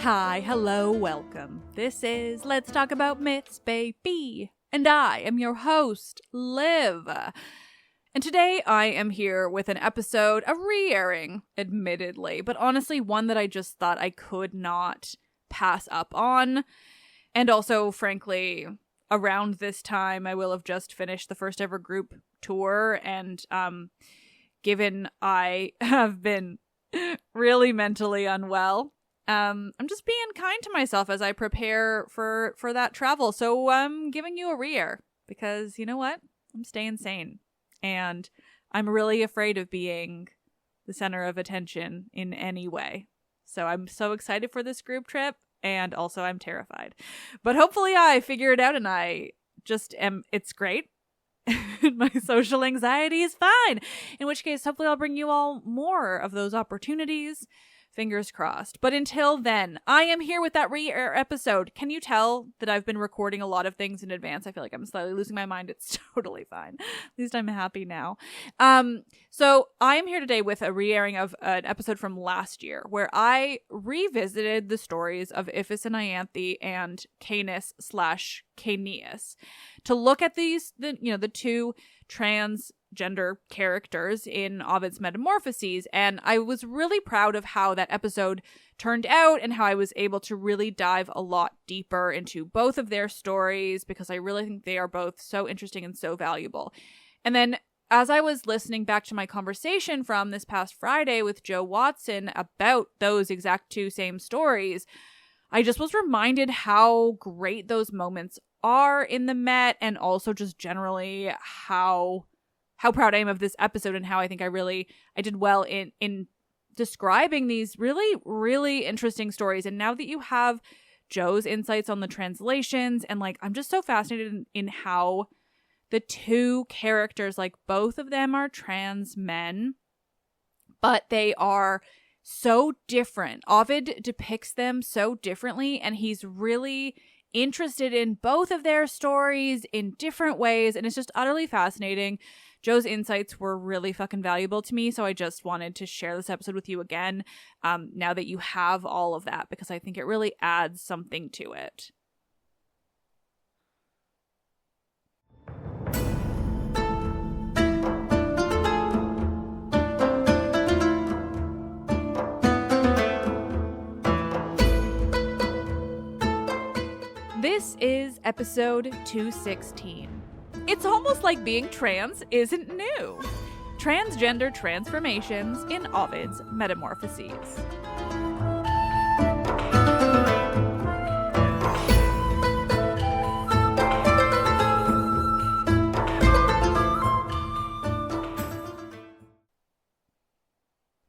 Hi, hello, welcome. This is Let's Talk About Myths, baby. And I am your host, Liv. And today I am here with an episode, a re-airing, admittedly, but honestly one that I just thought I could not pass up on. And also, frankly, around this time I will have just finished the first ever group tour, and given I have been really mentally unwell, I'm just being kind to myself as I prepare for that travel. So I'm giving you a re-air because you know what? I'm staying sane. And I'm really afraid of being the center of attention in any way. So I'm so excited for this group trip, and also I'm terrified. But hopefully I figure it out and I just am, it's great. My social anxiety is fine. In which case, hopefully I'll bring you all more of those opportunities. Fingers crossed. But until then, I am here with that re-air episode. Can you tell that I've been recording a lot of things in advance? I feel like I'm slightly losing my mind. It's totally fine. At least I'm happy now. So I am here today with a re-airing of an episode from last year where I revisited the stories of Iphis and Ianthe and Canis/Caneus to look at these, the two transgender characters in Ovid's Metamorphoses, and I was really proud of how that episode turned out and how I was able to really dive a lot deeper into both of their stories because I really think they are both so interesting and so valuable. And then as I was listening back to my conversation from this past Friday with Joe Watson about those exact two same stories, I just was reminded how great those moments are in the Met, and also just generally how proud I am of this episode and how I think I did well in describing these really, really interesting stories. And now that you have Joe's insights on the translations, and I'm just so fascinated in how the two characters, both of them are trans men, but they are so different. Ovid depicts them so differently, and he's really interested in both of their stories in different ways, and it's just utterly fascinating. Joe's insights were really fucking valuable to me, so I just wanted to share this episode with you again, now that you have all of that, because I think it really adds something to it. This is episode 216. It's almost like being trans isn't new. Transgender transformations in Ovid's Metamorphoses.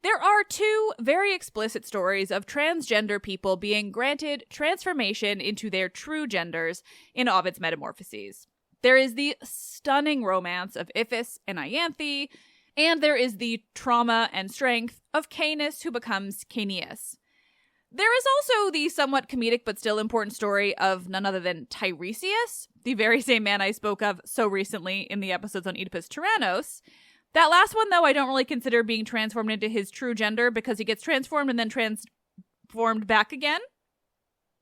There are two very explicit stories of transgender people being granted transformation into their true genders in Ovid's Metamorphoses. There is the stunning romance of Iphis and Ianthe, and there is the trauma and strength of Canis, who becomes Caneus. There is also the somewhat comedic but still important story of none other than Tiresias, the very same man I spoke of so recently in the episodes on Oedipus Tyrannos. That last one, though, I don't really consider being transformed into his true gender because he gets transformed and then transformed back again.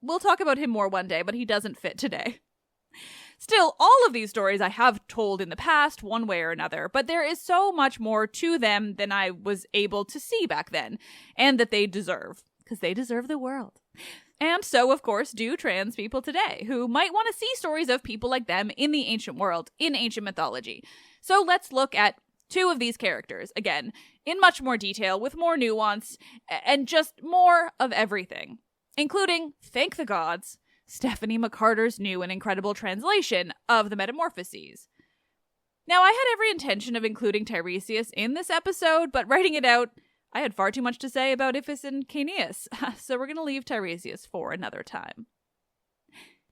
We'll talk about him more one day, but he doesn't fit today. Still, all of these stories I have told in the past, one way or another, but there is so much more to them than I was able to see back then, and that they deserve, because they deserve the world. And so, of course, do trans people today, who might want to see stories of people like them in the ancient world, in ancient mythology. So let's look at two of these characters, again, in much more detail, with more nuance, and just more of everything, including, thank the gods, Stephanie McCarter's new and incredible translation of the Metamorphoses. Now, I had every intention of including Tiresias in this episode, but writing it out, I had far too much to say about Iphis and Caneus, so we're going to leave Tiresias for another time.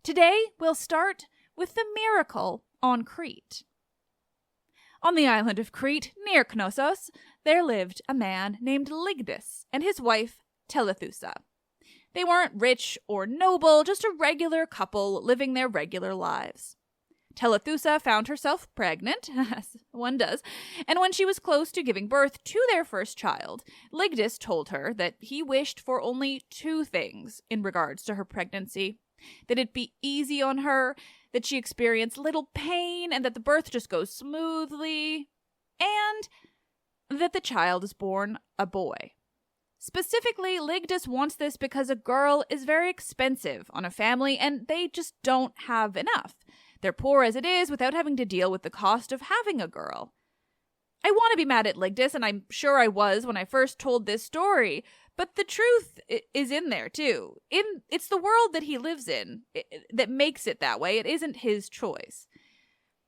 Today, we'll start with the miracle on Crete. On the island of Crete, near Knossos, there lived a man named Lygdus and his wife Telethusa. They weren't rich or noble, just a regular couple living their regular lives. Telethusa found herself pregnant, as one does, and when she was close to giving birth to their first child, Ligdus told her that he wished for only two things in regards to her pregnancy: that it be easy on her, that she experience little pain, and that the birth just goes smoothly, and that the child is born a boy. Specifically, Ligdus wants this because a girl is very expensive on a family, and they just don't have enough. They're poor as it is without having to deal with the cost of having a girl. I want to be mad at Ligdus, and I'm sure I was when I first told this story, but the truth is in there too. It's the world that he lives in that makes it that way. It isn't his choice.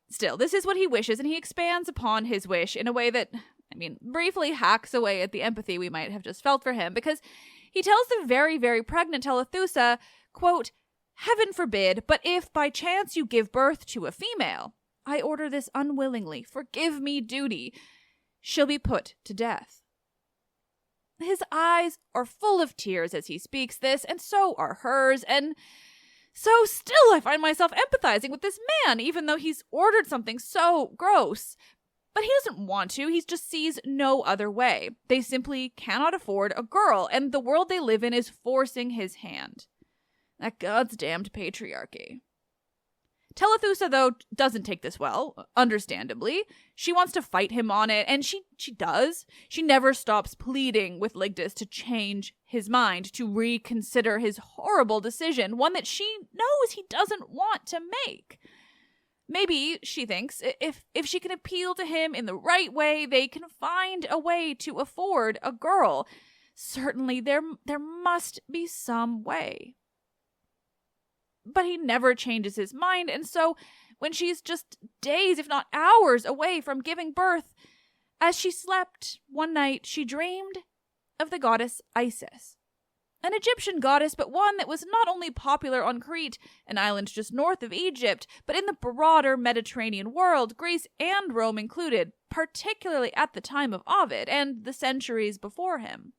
Still, this is what he wishes, and he expands upon his wish in a way that, briefly hacks away at the empathy we might have just felt for him, because he tells the very, very pregnant Telethusa, quote, "Heaven forbid, but if by chance you give birth to a female, I order this unwillingly, forgive me duty, she'll be put to death." His eyes are full of tears as he speaks this, and so are hers, and so still I find myself empathizing with this man, even though he's ordered something so gross. But he doesn't want to, he just sees no other way. They simply cannot afford a girl, and the world they live in is forcing his hand. That goddamned patriarchy. Telethusa, though, doesn't take this well, understandably. She wants to fight him on it, and she does. She never stops pleading with Ligdus to change his mind, to reconsider his horrible decision, one that she knows he doesn't want to make. Maybe, she thinks, if she can appeal to him in the right way, they can find a way to afford a girl. Certainly, there must be some way. But he never changes his mind, and so when she's just days, if not hours, away from giving birth, as she slept one night, she dreamed of the goddess Isis. An Egyptian goddess, but one that was not only popular on Crete, an island just north of Egypt, but in the broader Mediterranean world, Greece and Rome included, particularly at the time of Ovid and the centuries before him.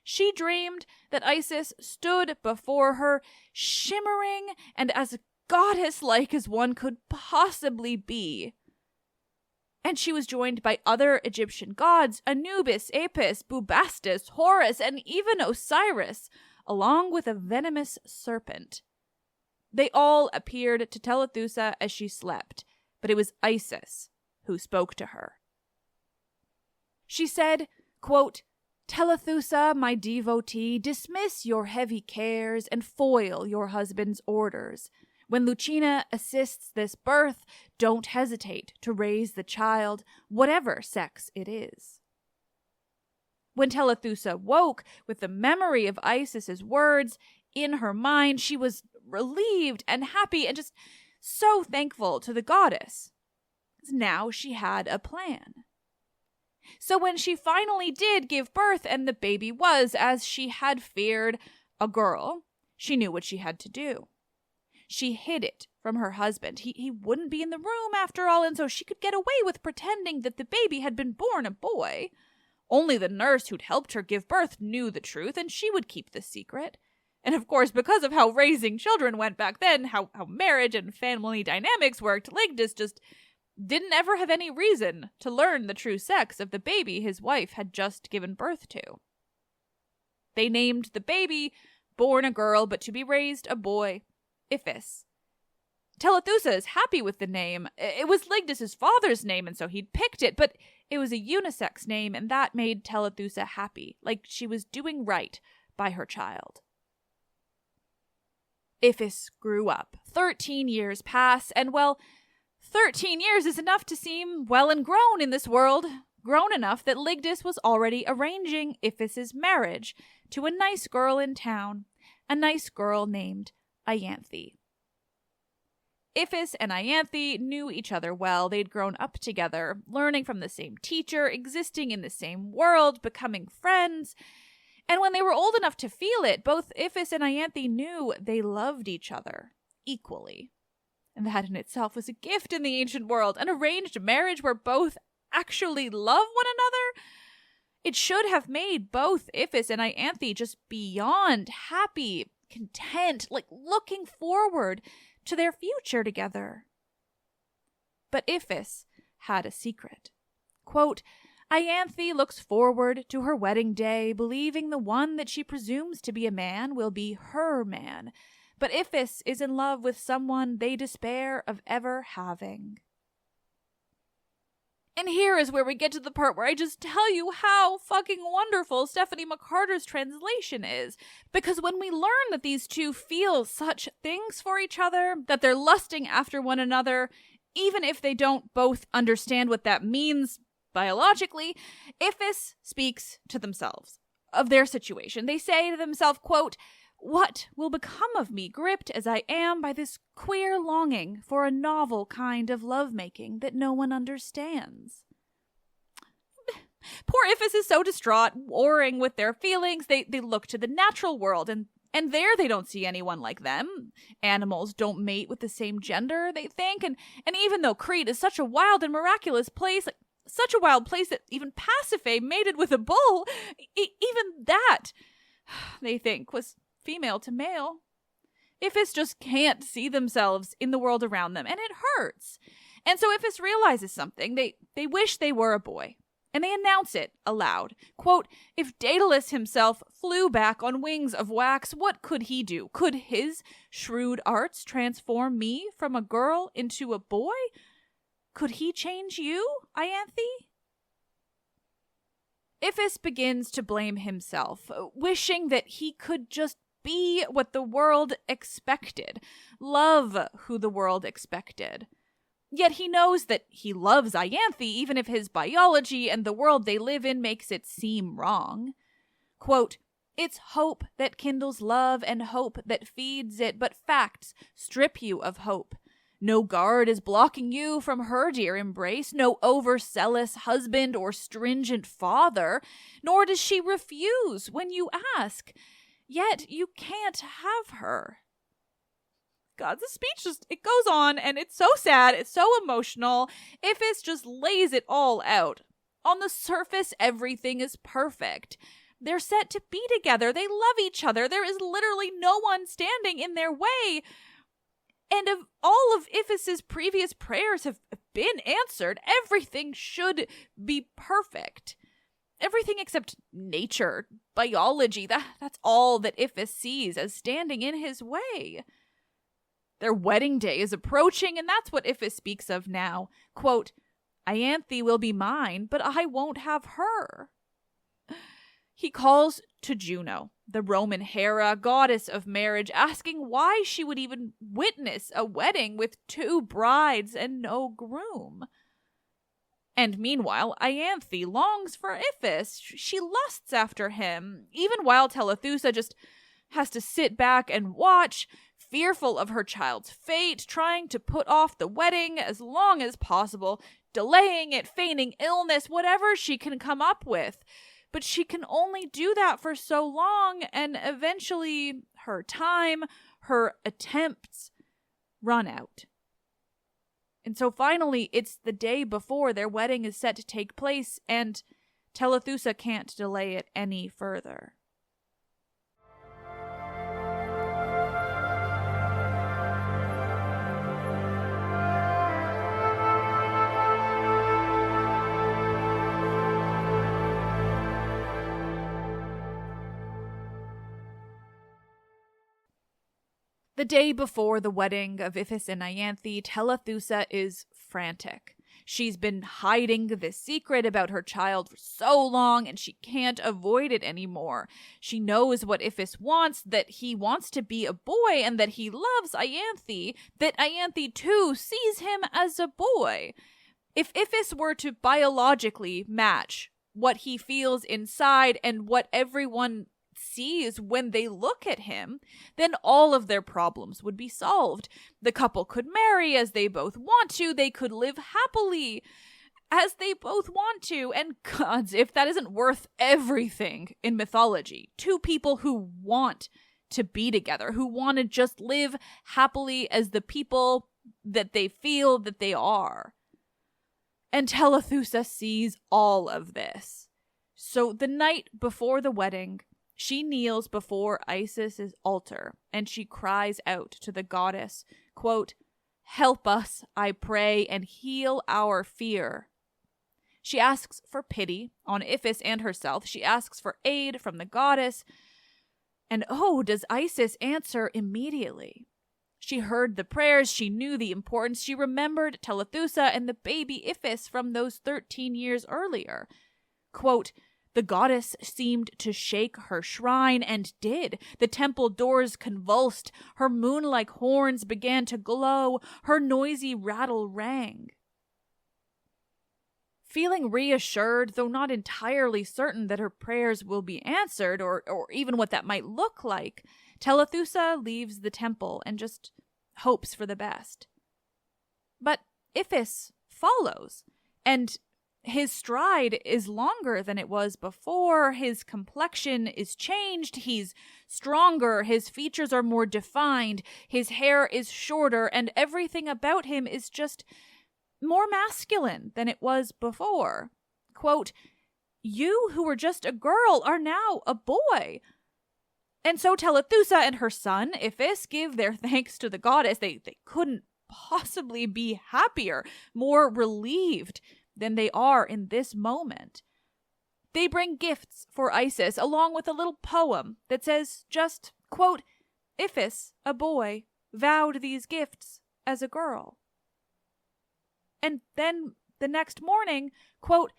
She dreamed that Isis stood before her, shimmering and as goddess-like as one could possibly be. And she was joined by other Egyptian gods, Anubis, Apis, Bubastis, Horus, and even Osiris, along with a venomous serpent. They all appeared to Telethusa as she slept, but it was Isis who spoke to her. She said, quote, "Telethusa, my devotee, dismiss your heavy cares and foil your husband's orders. When Lucina assists this birth, don't hesitate to raise the child, whatever sex it is." When Telethusa woke with the memory of Isis's words in her mind, she was relieved and happy and just so thankful to the goddess. Now she had a plan. So when she finally did give birth and the baby was, as she had feared, a girl, she knew what she had to do. She hid it from her husband. He wouldn't be in the room after all, and so she could get away with pretending that the baby had been born a boy. Only the nurse who'd helped her give birth knew the truth, and she would keep the secret. And of course, because of how raising children went back then, how marriage and family dynamics worked, Ligdus just didn't ever have any reason to learn the true sex of the baby his wife had just given birth to. They named the baby, born a girl but to be raised a boy, Iphis. Telethusa is happy with the name. It was Ligdus's father's name, and so he'd picked it, but it was a unisex name, and that made Telethusa happy, like she was doing right by her child. Iphis grew up. 13 years pass, and 13 years is enough to seem well and grown in this world, grown enough that Ligdus was already arranging Iphis's marriage to a nice girl in town, a nice girl named Ianthe. Iphis and Ianthe knew each other well. They'd grown up together, learning from the same teacher, existing in the same world, becoming friends. And when they were old enough to feel it, both Iphis and Ianthe knew they loved each other equally. And that in itself was a gift in the ancient world, an arranged marriage where both actually love one another. It should have made both Iphis and Ianthe just beyond happy, content, like looking forward to their future together. But Iphis had a secret. Quote, Ianthe looks forward to her wedding day, believing the one that she presumes to be a man will be her man. But Iphis is in love with someone they despair of ever having. And here is where we get to the part where I just tell you how fucking wonderful Stephanie McCarter's translation is. Because when we learn that these two feel such things for each other, that they're lusting after one another, even if they don't both understand what that means biologically, Iphis speaks to themselves of their situation. They say to themselves, quote, what will become of me, gripped as I am by this queer longing for a novel kind of lovemaking that no one understands? Poor Iphis is so distraught, warring with their feelings. They look to the natural world, and there they don't see anyone like them. Animals don't mate with the same gender, they think, and even though Crete is such a wild and miraculous place, such a wild place that even Pasiphae mated with a bull, even that, they think, was female to male. Iphis just can't see themselves in the world around them, and it hurts. And so Iphis realizes something. They wish they were a boy, and they announce it aloud. Quote, if Daedalus himself flew back on wings of wax, what could he do? Could his shrewd arts transform me from a girl into a boy? Could he change you, Ianthe? Iphis begins to blame himself, wishing that he could just be what the world expected, love who the world expected. Yet he knows that he loves Ianthe, even if his biology and the world they live in makes it seem wrong. Quote, it's hope that kindles love and hope that feeds it, but facts strip you of hope. No guard is blocking you from her dear embrace, no overzealous husband or stringent father, nor does she refuse when you ask. Yet you can't have her. God, the speech it goes on, and it's so sad, it's so emotional. Iphis just lays it all out. On the surface, everything is perfect. They're set to be together. They love each other. There is literally no one standing in their way. And if all of Iphis's previous prayers have been answered, everything should be perfect. Everything except nature, biology, that's all that Iphis sees as standing in his way. Their wedding day is approaching, and that's what Iphis speaks of now. Quote, Ianthe will be mine, but I won't have her. He calls to Juno, the Roman Hera, goddess of marriage, asking why she would even witness a wedding with two brides and no groom. And meanwhile, Ianthe longs for Iphis. She lusts after him, even while Telethusa just has to sit back and watch, fearful of her child's fate, trying to put off the wedding as long as possible, delaying it, feigning illness, whatever she can come up with. But she can only do that for so long, and eventually her time, her attempts run out. And so finally, it's the day before their wedding is set to take place, and Telethusa can't delay it any further. The day before the wedding of Iphis and Ianthe, Telethusa is frantic. She's been hiding this secret about her child for so long, and she can't avoid it anymore. She knows what Iphis wants, that he wants to be a boy, and that he loves Ianthe, that Ianthe too sees him as a boy. If Iphis were to biologically match what he feels inside and what everyone sees when they look at him, then all of their problems would be solved. The couple could marry as they both want to. They could live happily as they both want to. And gods, if that isn't worth everything in mythology. Two people who want to be together, who want to just live happily as the people that they feel that they are. And Telethusa sees all of this. So the night before the wedding, she kneels before Isis's altar, and she cries out to the goddess, quote, help us, I pray, and heal our fear. She asks for pity on Iphis and herself. She asks for aid from the goddess. And oh, does Isis answer immediately. She heard the prayers. She knew the importance. She remembered Telethusa and the baby Iphis from those 13 years earlier. Quote, the goddess seemed to shake her shrine, and did. The temple doors convulsed. Her moon-like horns began to glow. Her noisy rattle rang. Feeling reassured, though not entirely certain that her prayers will be answered, or even what that might look like, Telethusa leaves the temple and just hopes for the best. But Iphis follows, and his stride is longer than it was before. His complexion is changed. He's stronger. His features are more defined. His hair is shorter, and everything about him is just more masculine than it was before. Quote, you who were just a girl are now a boy. And so Telethusa and her son, Iphis, give their thanks to the goddess. They couldn't possibly be happier, more relieved than they are in this moment. They bring gifts for Isis, along with a little poem that says just, quote, Iphis, a boy, vowed these gifts as a girl. And then the next morning, quote,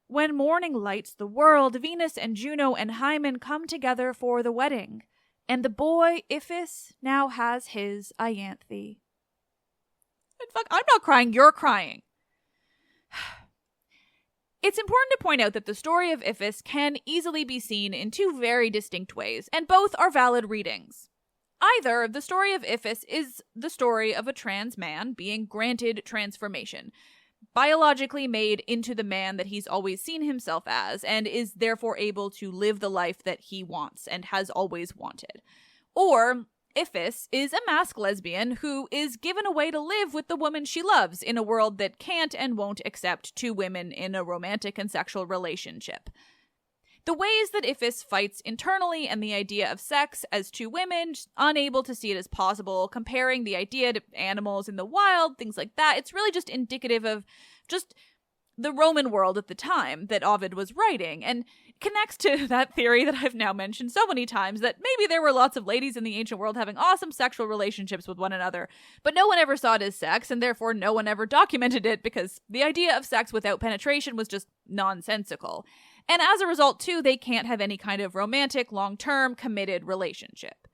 when morning lights the world, Venus and Juno and Hymen come together for the wedding, and the boy, Iphis, now has his Ianthe. And fuck, I'm not crying, you're crying. It's important to point out that the story of Iphis can easily be seen in two very distinct ways, and both are valid readings. Either the story of Iphis is the story of a trans man being granted transformation, biologically made into the man that he's always seen himself as, and is therefore able to live the life that he wants and has always wanted. Or Iphis is a masked lesbian who is given a way to live with the woman she loves in a world that can't and won't accept two women in a romantic and sexual relationship. The ways that Iphis fights internally and the idea of sex as two women, unable to see it as possible, comparing the idea to animals in the wild, things like that, it's really just indicative of just the Roman world at the time that Ovid was writing, and connects to that theory that I've now mentioned so many times, that maybe there were lots of ladies in the ancient world having awesome sexual relationships with one another, but no one ever saw it as sex, and therefore no one ever documented it because the idea of sex without penetration was just nonsensical. And as a result, too, they can't have any kind of romantic, long-term, committed relationship.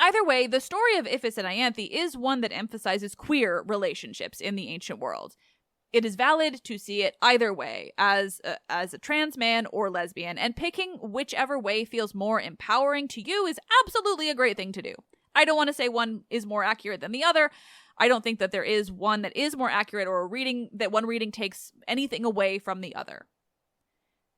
Either way, the story of Iphis and Ianthe is one that emphasizes queer relationships in the ancient world. It is valid to see it either way, as a trans man or lesbian, and picking whichever way feels more empowering to you is absolutely a great thing to do. I don't want to say one is more accurate than the other. I don't think that there is one that is more accurate, or one reading takes anything away from the other.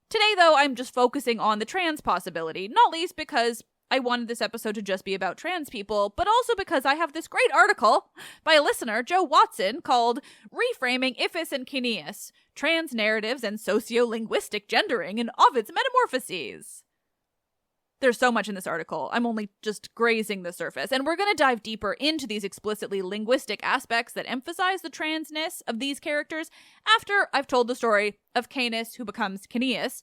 Today, though, I'm just focusing on the trans possibility, not least because I wanted this episode to just be about trans people, but also because I have this great article by a listener, Joe Watson, called Reframing Iphis and Kineas, Trans Narratives and Sociolinguistic Gendering in Ovid's Metamorphoses. There's so much in this article. I'm only just grazing the surface, and we're going to dive deeper into these explicitly linguistic aspects that emphasize the transness of these characters after I've told the story of Canis who becomes Kineas.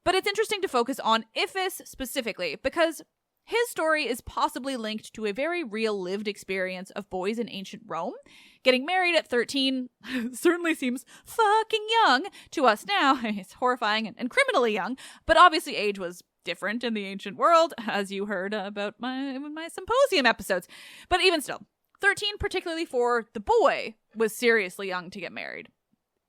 But it's interesting to focus on Iphis specifically, because his story is possibly linked to a very real lived experience of boys in ancient Rome. Getting married at 13 certainly seems fucking young to us now. It's horrifying and criminally young, but obviously age was different in the ancient world, as you heard about my symposium episodes. But even still, 13, particularly for the boy, was seriously young to get married.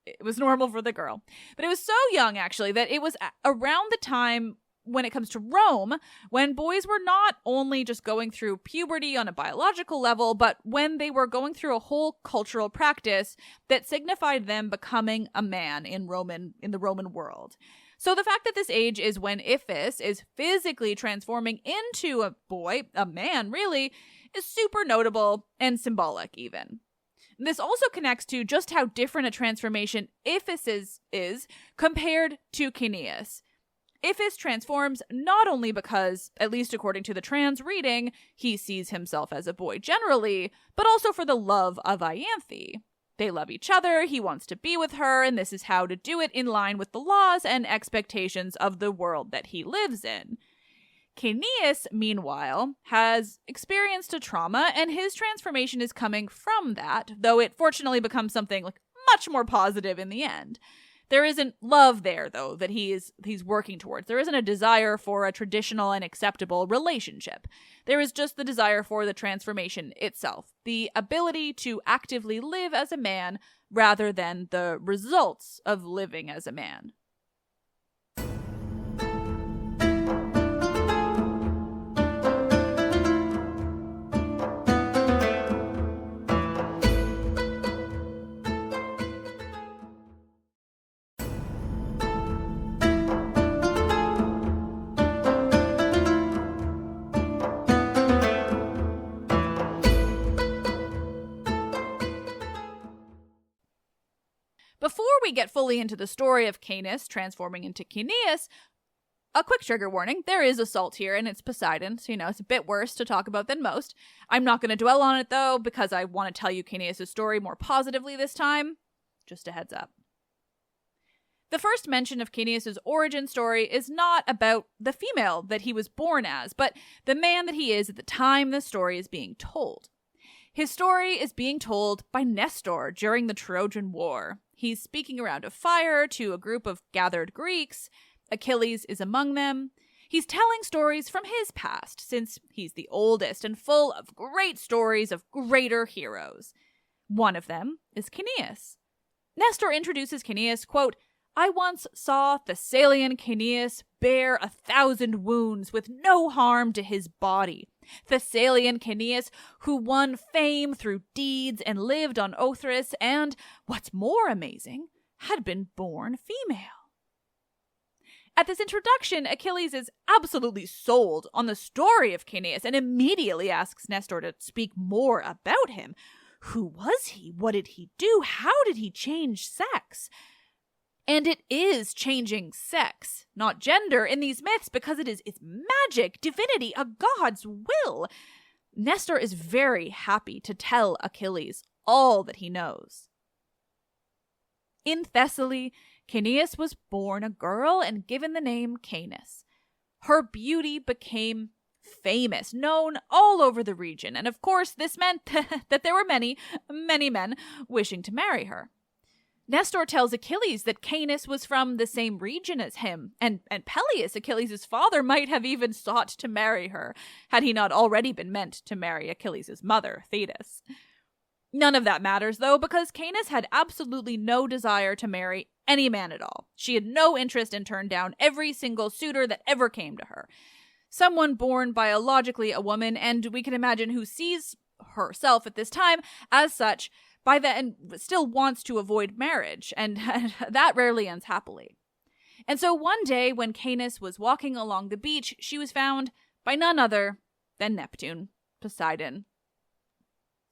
It was normal for the girl. But it was so young, actually, that it was around the time when it comes to Rome, when boys were not only just going through puberty on a biological level, but when they were going through a whole cultural practice that signified them becoming a man in the Roman world. So the fact that this age is when Iphis is physically transforming into a boy, a man really, is super notable and symbolic even. This also connects to just how different a transformation Iphis is compared to Kineas. Iphis transforms not only because, at least according to the trans reading, he sees himself as a boy generally, but also for the love of Ianthe. They love each other, he wants to be with her, and this is how to do it in line with the laws and expectations of the world that he lives in. Caeneus, meanwhile, has experienced a trauma, and his transformation is coming from that, though it fortunately becomes something much more positive in the end. There isn't love there, though, that he's working towards. There isn't a desire for a traditional and acceptable relationship. There is just the desire for the transformation itself, the ability to actively live as a man rather than the results of living as a man. Before we get fully into the story of Caeneus transforming into Caeneus, a quick trigger warning, there is assault here, and it's Poseidon, so it's a bit worse to talk about than most. I'm not going to dwell on it, though, because I want to tell you Caeneus' story more positively this time. Just a heads up. The first mention of Caeneus' origin story is not about the female that he was born as, but the man that he is at the time the story is being told. His story is being told by Nestor during the Trojan War. He's speaking around a fire to a group of gathered Greeks. Achilles is among them. He's telling stories from his past, since he's the oldest and full of great stories of greater heroes. One of them is Caeneus. Nestor introduces Caeneus, quote, "I once saw Thessalian Caeneus bear 1,000 wounds with no harm to his body. Thessalian Caeneus, who won fame through deeds and lived on Othrys, and, what's more amazing, had been born female." At this introduction, Achilles is absolutely sold on the story of Caeneus and immediately asks Nestor to speak more about him. Who was he? What did he do? How did he change sex? And it is changing sex, not gender, in these myths because it's magic, divinity, a god's will. Nestor is very happy to tell Achilles all that he knows. In Thessaly, Caeneus was born a girl and given the name Caenis. Her beauty became famous, known all over the region, and of course this meant that there were many, many men wishing to marry her. Nestor tells Achilles that Caenis was from the same region as him, and Peleus, Achilles' father, might have even sought to marry her, had he not already been meant to marry Achilles' mother, Thetis. None of that matters, though, because Caenis had absolutely no desire to marry any man at all. She had no interest and turned down every single suitor that ever came to her. Someone born biologically a woman, and we can imagine who sees herself at this time as such, by then still wants to avoid marriage, and that rarely ends happily. And so one day when Caenis was walking along the beach, she was found by none other than Neptune, Poseidon.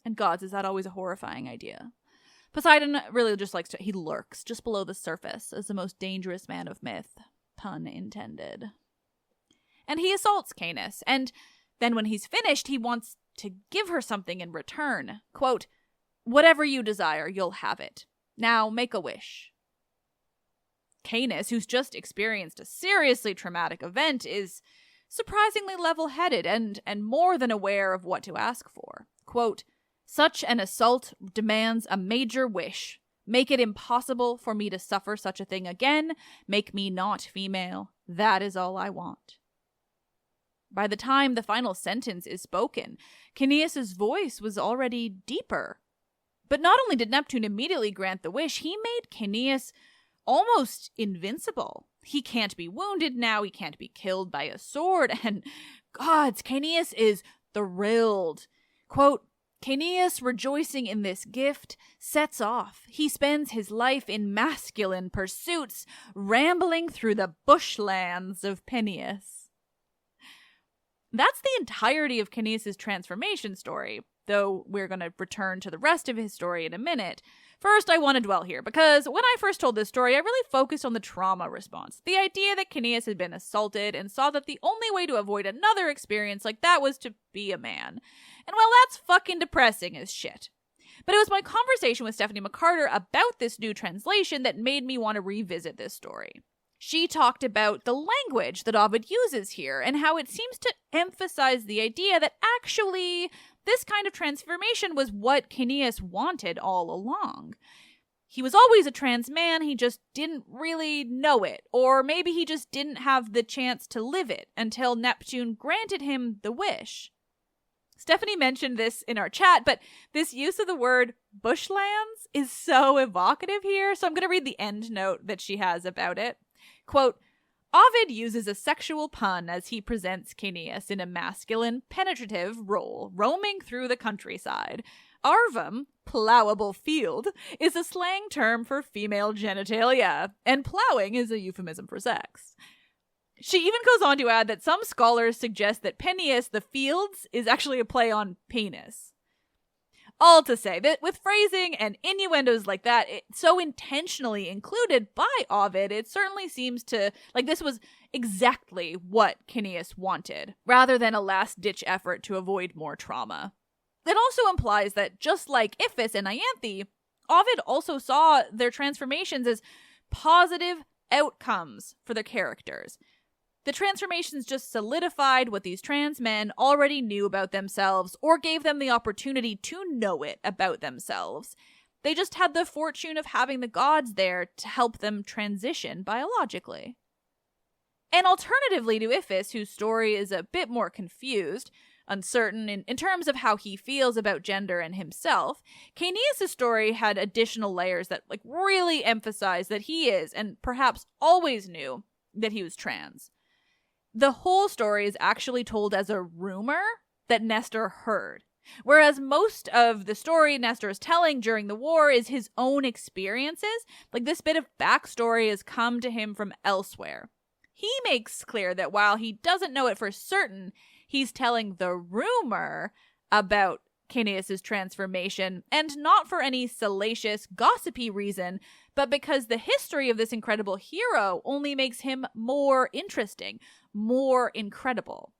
And gods, is that always a horrifying idea? Poseidon really just he lurks just below the surface as the most dangerous man of myth, pun intended. And he assaults Caenis, and then when he's finished, he wants to give her something in return. Quote, "Whatever you desire, you'll have it. Now make a wish." Caenis, who's just experienced a seriously traumatic event, is surprisingly level-headed and more than aware of what to ask for. Quote, "Such an assault demands a major wish. Make it impossible for me to suffer such a thing again. Make me not female. That is all I want." By the time the final sentence is spoken, Caeneus' voice was already deeper. But not only did Neptune immediately grant the wish, he made Caeneus almost invincible. He can't be wounded now, he can't be killed by a sword, and gods, Caeneus is thrilled. Quote, "Caeneus, rejoicing in this gift, sets off. He spends his life in masculine pursuits, rambling through the bushlands of Peneus." That's the entirety of Caeneus' transformation story, though we're going to return to the rest of his story in a minute. First, I want to dwell here, because when I first told this story, I really focused on the trauma response. The idea that Kineas had been assaulted and saw that the only way to avoid another experience like that was to be a man. And well, that's fucking depressing as shit. But it was my conversation with Stephanie McCarter about this new translation that made me want to revisit this story. She talked about the language that Ovid uses here and how it seems to emphasize the idea that actually this kind of transformation was what Kineas wanted all along. He was always a trans man, he just didn't really know it, or maybe he just didn't have the chance to live it until Neptune granted him the wish. Stephanie mentioned this in our chat, but this use of the word bushlands is so evocative here, so I'm going to read the end note that she has about it. Quote, Ovid uses a sexual pun as he presents Kineas in a masculine, penetrative role, roaming through the countryside. Arvum, plowable field, is a slang term for female genitalia, and plowing is a euphemism for sex. She even goes on to add that some scholars suggest that Peneus the Fields is actually a play on penis. All to say that with phrasing and innuendos like that, it's so intentionally included by Ovid, it certainly seems to, like this was exactly what Kineas wanted, rather than a last-ditch effort to avoid more trauma. It also implies that just like Iphis and Ianthe, Ovid also saw their transformations as positive outcomes for their characters. The transformations just solidified what these trans men already knew about themselves or gave them the opportunity to know it about themselves. They just had the fortune of having the gods there to help them transition biologically. And alternatively to Iphis, whose story is a bit more confused, uncertain in terms of how he feels about gender and himself, Kineas' story had additional layers that really emphasize that he is, and perhaps always knew, that he was trans. The whole story is actually told as a rumor that Nestor heard, whereas most of the story Nestor is telling during the war is his own experiences. This bit of backstory has come to him from elsewhere. He makes clear that while he doesn't know it for certain, he's telling the rumor about Kineas' transformation, and not for any salacious, gossipy reason, but because the history of this incredible hero only makes him more interesting, more incredible.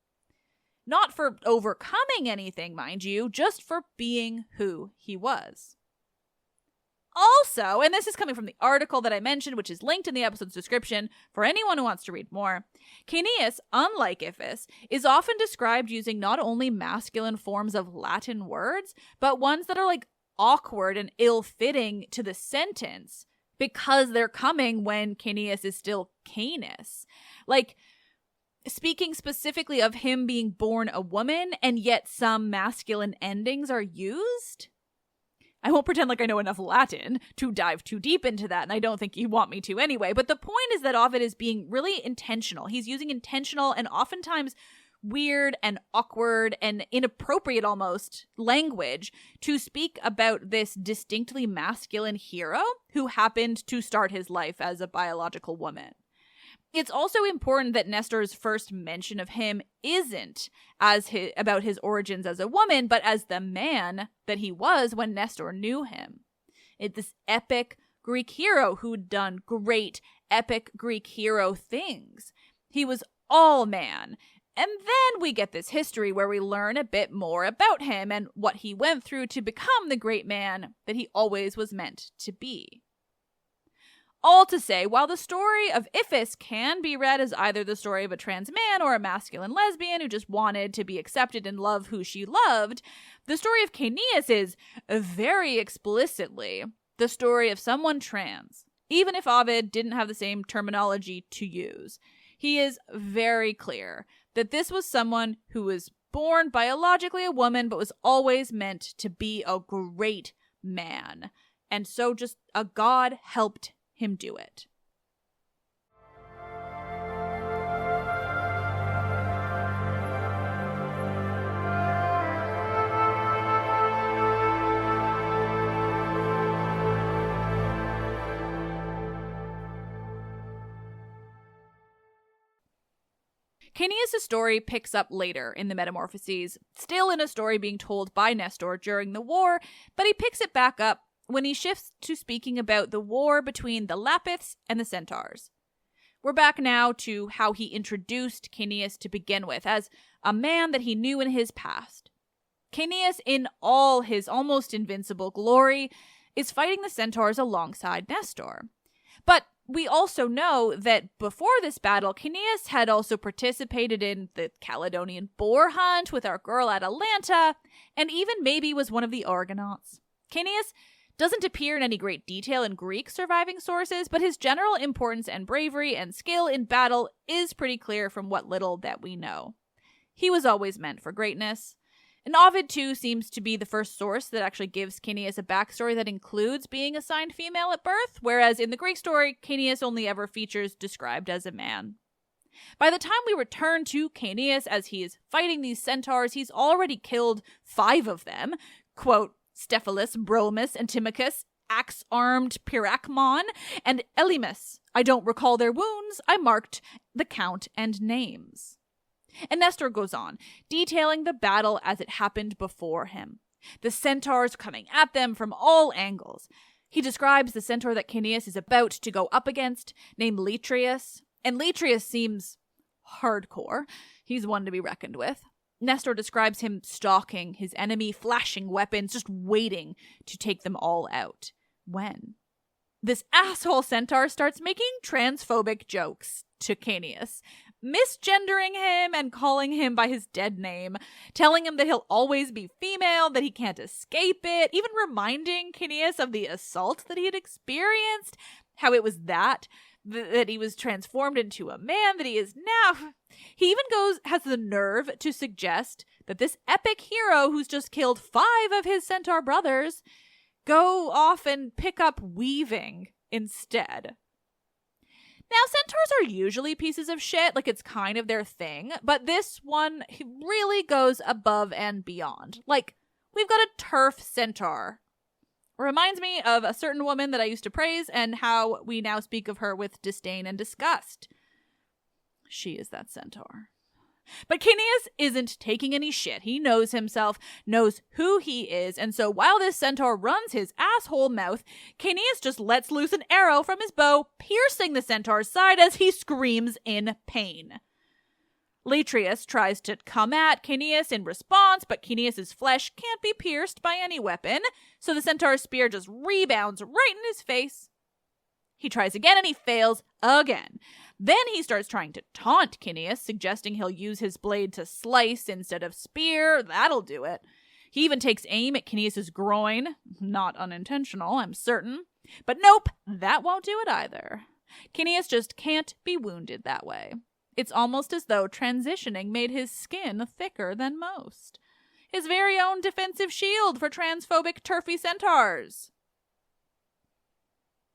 Not for overcoming anything, mind you, just for being who he was. Also, and this is coming from the article that I mentioned, which is linked in the episode's description for anyone who wants to read more, Kineas, unlike Iphis, is often described using not only masculine forms of Latin words, but ones that are awkward and ill-fitting to the sentence because they're coming when Kineas is still Canis. Speaking specifically of him being born a woman, and yet some masculine endings are used. I won't pretend like I know enough Latin to dive too deep into that, and I don't think you want me to anyway, but the point is that Ovid is being really intentional. He's using intentional and oftentimes weird and awkward and inappropriate almost language to speak about this distinctly masculine hero who happened to start his life as a biological woman. It's also important that Nestor's first mention of him isn't about his origins as a woman, but as the man that he was when Nestor knew him. It's this epic Greek hero who'd done great epic Greek hero things. He was all man. And then we get this history where we learn a bit more about him and what he went through to become the great man that he always was meant to be. All to say, while the story of Iphis can be read as either the story of a trans man or a masculine lesbian who just wanted to be accepted and love who she loved, the story of Kineas is very explicitly the story of someone trans, even if Ovid didn't have the same terminology to use. He is very clear that this was someone who was born biologically a woman but was always meant to be a great man. And so just a god helped him do it. Kineas' story picks up later in the Metamorphoses, still in a story being told by Nestor during the war, but he picks it back up when he shifts to speaking about the war between the Lapiths and the Centaurs. We're back now to how he introduced Caeneus to begin with, as a man that he knew in his past. Caeneus, in all his almost invincible glory, is fighting the Centaurs alongside Nestor. But we also know that before this battle, Caeneus had also participated in the Caledonian boar hunt with our girl Atalanta, and even maybe was one of the Argonauts. Caeneus doesn't appear in any great detail in Greek surviving sources, but his general importance and bravery and skill in battle is pretty clear from what little that we know. He was always meant for greatness. And Ovid, too, seems to be the first source that actually gives Caeneus a backstory that includes being assigned female at birth, whereas in the Greek story, Caeneus only ever features described as a man. By the time we return to Caeneus as he is fighting these centaurs, he's already killed 5 of them. Quote, Stephalus, Bromus, Antimachus, axe-armed Pyracmon, and Elymas. I don't recall their wounds. I marked the count and names. And Nestor goes on, detailing the battle as it happened before him. The centaurs coming at them from all angles. He describes the centaur that Caeneus is about to go up against, named Letrius. And Letrius seems hardcore. He's one to be reckoned with. Nestor describes him stalking his enemy, flashing weapons, just waiting to take them all out. When this asshole centaur starts making transphobic jokes to Caeneus, misgendering him and calling him by his dead name, telling him that he'll always be female, that he can't escape it, even reminding Caeneus of the assault that he had experienced, how it was that he was transformed into a man that he is now. He even has the nerve to suggest that this epic hero who's just killed 5 of his centaur brothers go off and pick up weaving instead. Now, centaurs are usually pieces of shit, like it's kind of their thing, but this one really goes above and beyond. Like, we've got a turf centaur. Reminds me of a certain woman that I used to praise and how we now speak of her with disdain and disgust. She is that centaur. But Caeneus isn't taking any shit. He knows himself, knows who he is, and so while this centaur runs his asshole mouth, Caeneus just lets loose an arrow from his bow, piercing the centaur's side as he screams in pain. Letrius tries to come at Caeneus in response, but Caeneus' flesh can't be pierced by any weapon, so the centaur's spear just rebounds right in his face. He tries again and he fails again. Then he starts trying to taunt Caeneus, suggesting he'll use his blade to slice instead of spear. That'll do it. He even takes aim at Caeneus' groin. Not unintentional, I'm certain. But nope, that won't do it either. Caeneus just can't be wounded that way. It's almost as though transitioning made his skin thicker than most. His very own defensive shield for transphobic turfy centaurs.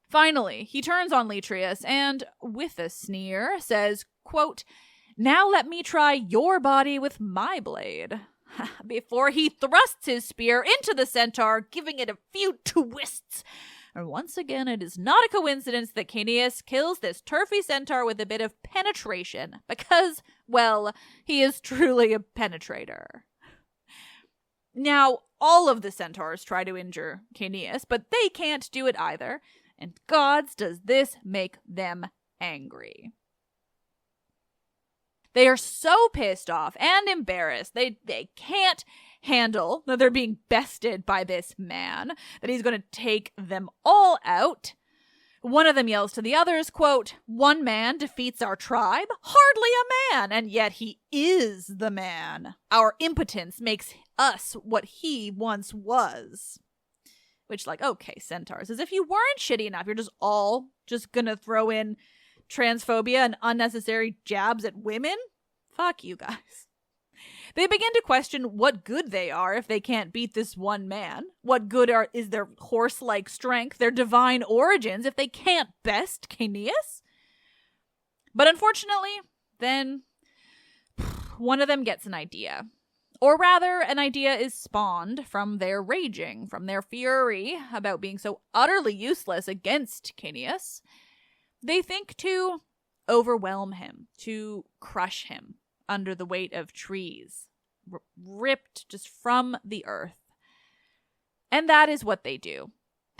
Finally, he turns on Letrius and, with a sneer, says, quote, Now let me try your body with my blade. Before he thrusts his spear into the centaur, giving it a few twists. And once again, it is not a coincidence that Caeneus kills this turfy centaur with a bit of penetration, because, well, he is truly a penetrator. Now, all of the centaurs try to injure Caeneus, but they can't do it either. And gods, does this make them angry. They are so pissed off and embarrassed. They can't handle that they're being bested by this man, that he's going to take them all out. One of them yells to the others, quote, One man defeats our tribe? Hardly a man, and yet he is the man. Our impotence makes us what he once was. Which, like, okay, centaurs, as if you weren't shitty enough, you're just gonna throw in transphobia and unnecessary jabs at women? Fuck you guys. They begin to question what good they are if they can't beat this one man. What good is their horse-like strength, their divine origins, if they can't best Caeneus? But unfortunately, then, one of them gets an idea. Or rather, an idea is spawned from their raging, from their fury about being so utterly useless against Caeneus. They think to overwhelm him, to crush him under the weight of trees, ripped just from the earth. And that is what they do.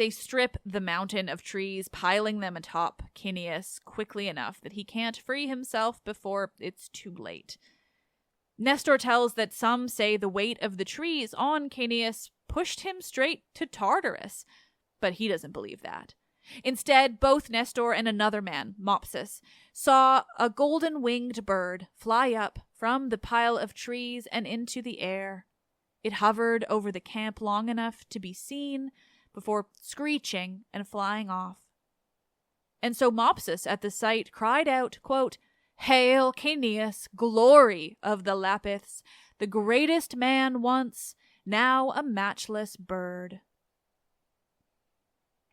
they strip the mountain of trees, piling them atop Cineas quickly enough that he can't free himself before it's too late. Nestor tells that some say the weight of the trees on Cineas pushed him straight to Tartarus, but he doesn't believe that. Instead, both Nestor and another man, Mopsus, saw a golden-winged bird fly up from the pile of trees and into the air. It hovered over the camp long enough to be seen before screeching and flying off. And so Mopsus at the sight cried out, quote, "Hail, Cineas, glory of the Lapiths, the greatest man once, now a matchless bird."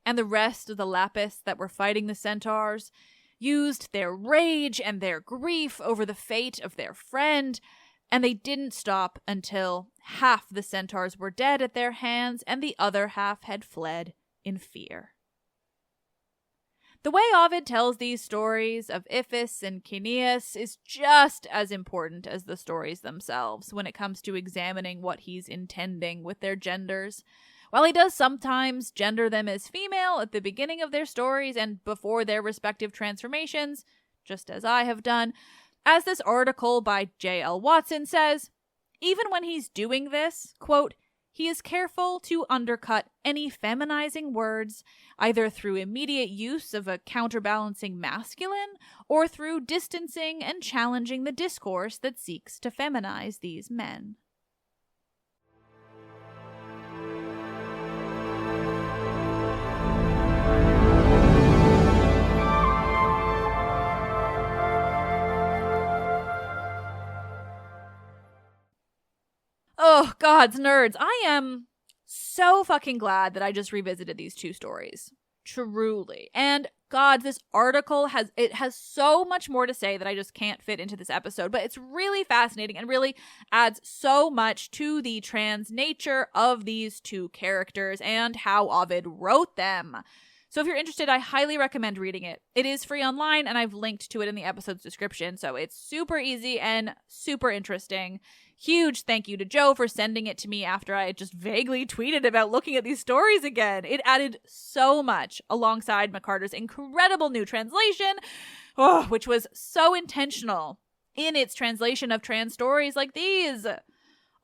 And the rest of the Lapiths that were fighting the centaurs used their rage and their grief over the fate of their friend, and they didn't stop until half the centaurs were dead at their hands and the other half had fled in fear. The way Ovid tells these stories of Iphis and Cineas is just as important as the stories themselves when it comes to examining what he's intending with their genders. While he does sometimes gender them as female at the beginning of their stories and before their respective transformations, just as I have done, as this article by J.L. Watson says, even when he's doing this, quote, he is careful to undercut any feminizing words, either through immediate use of a counterbalancing masculine or through distancing and challenging the discourse that seeks to feminize these men. Oh, God's nerds. I am so fucking glad that I just revisited these two stories. Truly. And God, this article has so much more to say that I just can't fit into this episode, but it's really fascinating and really adds so much to the trans nature of these two characters and how Ovid wrote them. So if you're interested, I highly recommend reading it. It is free online, and I've linked to it in the episode's description, so it's super easy and super interesting. Huge thank you to Joe for sending it to me after I had just vaguely tweeted about looking at these stories again. It added so much alongside McCarter's incredible new translation, which was so intentional in its translation of trans stories like these.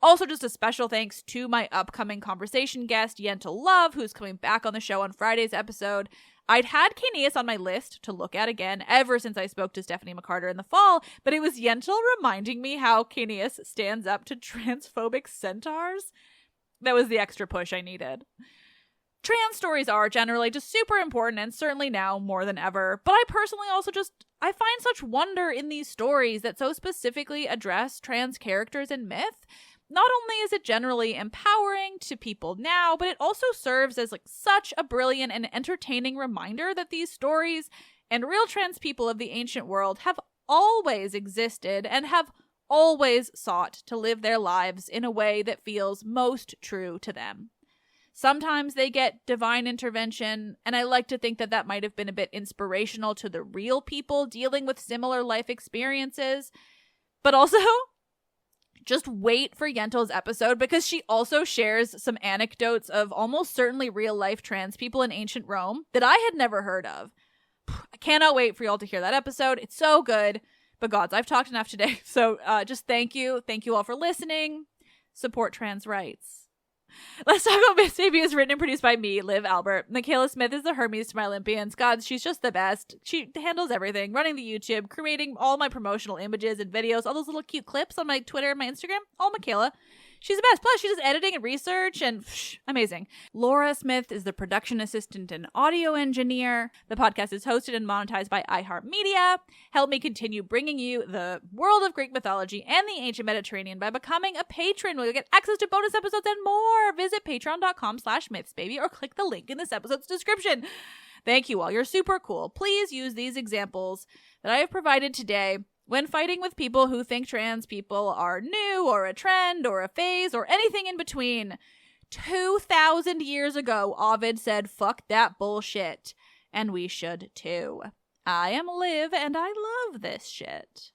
Also, just a special thanks to my upcoming conversation guest, Yentl Love, who's coming back on the show on Friday's episode. I'd had Cineas on my list to look at again ever since I spoke to Stephanie McCarter in the fall, but it was Yentl reminding me how Cineas stands up to transphobic centaurs. That was the extra push I needed. Trans stories are generally just super important, and certainly now more than ever, but I personally also I find such wonder in these stories that so specifically address trans characters in myth. Not only is it generally empowering to people now, but it also serves as such a brilliant and entertaining reminder that these stories and real trans people of the ancient world have always existed and have always sought to live their lives in a way that feels most true to them. Sometimes they get divine intervention, and I like to think that that might have been a bit inspirational to the real people dealing with similar life experiences, but also just wait for Yentl's episode because she also shares some anecdotes of almost certainly real-life trans people in ancient Rome that I had never heard of. I cannot wait for y'all to hear that episode. It's so good. But gods, I've talked enough today. So just thank you. Thank you all for listening. Support trans rights. Let's Talk About Myth Baby is written and produced by me, Liv Albert. Michaela Smith is the Hermes to my Olympians. God, she's just the best. She handles everything, running the YouTube, creating all my promotional images and videos, all those little cute clips on my Twitter and my Instagram. All Michaela. She's the best. Plus, she does editing and research and amazing. Laura Smith is the production assistant and audio engineer. The podcast is hosted and monetized by iHeartMedia. Help me continue bringing you the world of Greek mythology and the ancient Mediterranean by becoming a patron, where you'll get access to bonus episodes and more. Visit patreon.com/mythsbaby or click the link in this episode's description. Thank you all. You're super cool. Please use these examples that I have provided today when fighting with people who think trans people are new or a trend or a phase or anything in between. 2,000 years ago, Ovid said, fuck that bullshit. And we should too. I am Liv, and I love this shit.